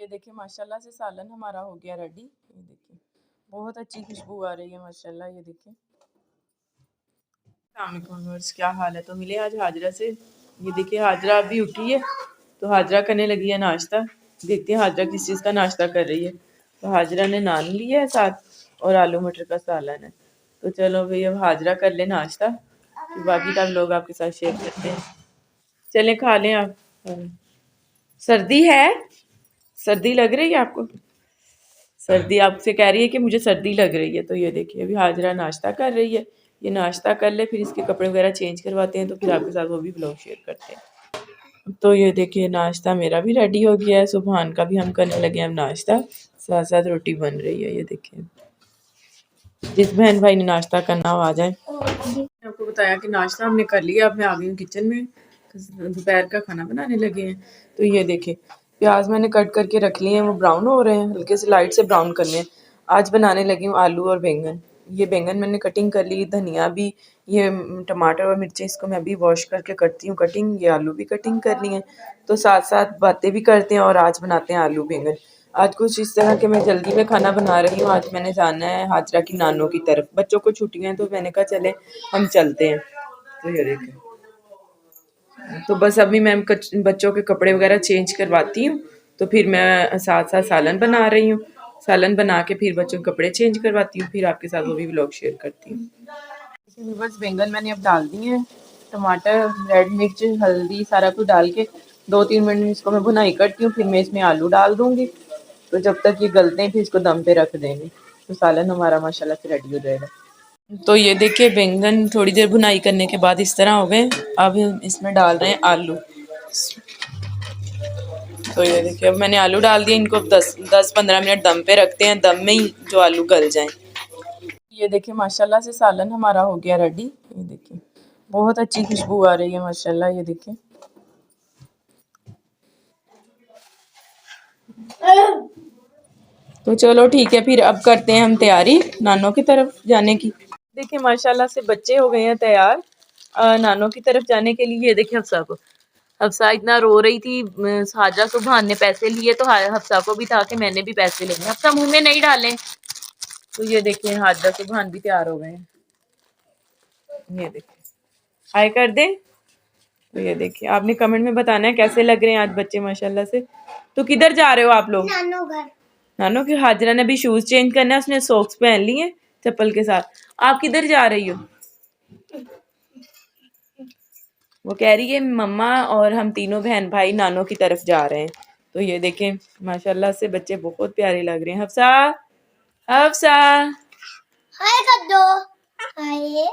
ये देखिए माशाल्लाह से सालन हमारा हो गया रेडी। ये देखिए बहुत अच्छी खुशबू आ रही है माशाल्लाह। ये देखिए व्यूअर्स क्या हाल है। तो मिले आज हाजरा से। ये देखिए हाजरा अभी उठी है तो हाजरा करने लगी है नाश्ता। देखते हैं हाजरा किस चीज़ का नाश्ता कर रही है। तो हाजरा ने नान लिया है साथ और आलू मटर का सालन है। तो चलो भाई अब हाजरा कर ले नाश्ता, फिर बाकी का लोग आपके साथ शेयर करते हैं। चलें खा लें आप। सर्दी है, सर्दी लग रही है आपको? सर्दी आपसे कह रही है कि मुझे सर्दी लग रही है। तो ये देखिए अभी हाजरा नाश्ता कर रही है। ये नाश्ता कर ले फिर इसके कपड़े वगैरह चेंज करवाते हैं तो फिर आपके साथ वो भी ब्लॉग शेयर करते हैं। तो ये देखिए नाश्ता मेरा भी रेडी हो गया है। सुबहान का भी हम करने लगे हैं नाश्ता, साथ साथ रोटी बन रही है। ये देखिए जिस बहन भाई ने नाश्ता करना हो आ जाए। आपको बताया कि नाश्ता हमने कर लिया। अब मैं आ गई हूँ किचन में, दोपहर का खाना बनाने लगे हैं। तो ये देखिए प्याज मैंने कट करके रख लिए हैं, वो ब्राउन हो रहे हैं, हल्के से लाइट से ब्राउन करने हैं। आज बनाने लगी हूँ आलू और बैंगन। ये बैंगन मैंने कटिंग कर ली, धनिया भी, ये टमाटर और मिर्ची इसको मैं भी वॉश करके करती हूँ कटिंग। ये आलू भी कटिंग कर लिए हैं। तो साथ साथ बातें भी करते हैं और आज बनाते हैं आलू बैंगन। आज कुछ इस तरह के मैं जल्दी में खाना बना रही हूँ। आज मैंने जाना है हाजरा की नानों की तरफ, बच्चों को छुट्टियां हैं तो मैंने कहा चले हम चलते हैं। तो ये देखें तो बस अभी मैं बच्चों के कपड़े वगैरह चेंज करवाती हूँ तो फिर मैं साथ साथ सालन बना रही हूँ। सालन बना के फिर बच्चों के कपड़े चेंज करवाती हूँ, फिर आपके साथ वो भी व्लॉग शेयर करती हूँ। बस बैंगन मैंने अब डाल दिए हैं, टमाटर, रेड मिर्च, हल्दी सारा कुछ डाल के 2-3 मिनट इसको मैं भुनाई करती हूँ। फिर मैं इसमें आलू डाल दूँगी। तो जब तक ये गलते हैं फिर इसको दम पे रख देंगे तो सालन हमारा माशाल्लाह से रेडी हो जाएगा। तो ये देखिए बैंगन थोड़ी देर भुनाई करने के बाद इस तरह हो गए। अब हम इसमें डाल रहे हैं आलू। तो ये देखिए अब मैंने आलू डाल दिए, इनको 10-15 मिनट दम पे रखते हैं, दम में ही जो आलू गल जाएं। ये देखिए माशाल्लाह से सालन हमारा हो गया रेडी। ये देखिए बहुत अच्छी खुशबू आ रही है माशाल्लाह। ये देखिए तो चलो ठीक है फिर अब करते हैं हम तैयारी नानों की तरफ जाने की। देखिए माशाल्लाह से बच्चे हो गए हैं तैयार नानों की तरफ जाने के लिए। ये देखिए हफ्सा इतना रो रही थी। हाजरा सुबहान ने पैसे लिए तो हफ्सा को भी था कि मैंने भी पैसे लेने। हफ्सा मुंह में नहीं डालें। तो ये देखिए हाजरा सुबहान भी तैयार हो गए हैं। ये देखिए हाय कर दे। तो ये देखिए आपने कमेंट में बताना है कैसे लग रहे हैं आज बच्चे माशाल्लाह से। तो किधर जा रहे हो आप लोग? नानो घर। नानो की हाजरा ने भी शूज चेंज करना है, उसने सॉक्स पहन लिए चप्पल के साथ। आप किधर जा रही हो? वो कह रही है मम्मा और हम तीनों बहन भाई नानों की तरफ जा रहे हैं। तो ये देखें माशाल्लाह से बच्चे बहुत प्यारे लग रहे हैं। हफ्सा हफ्सा हाय कर दो। हाय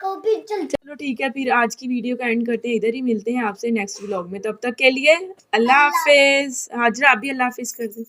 चलो ठीक है फिर आज की वीडियो का एंड करते हैं, इधर ही मिलते हैं आपसे नेक्स्ट व्लॉग में। तब तक के लिए अल्लाह हाफिज। हाजरा आप भी अल्लाह हाफिज कर दे।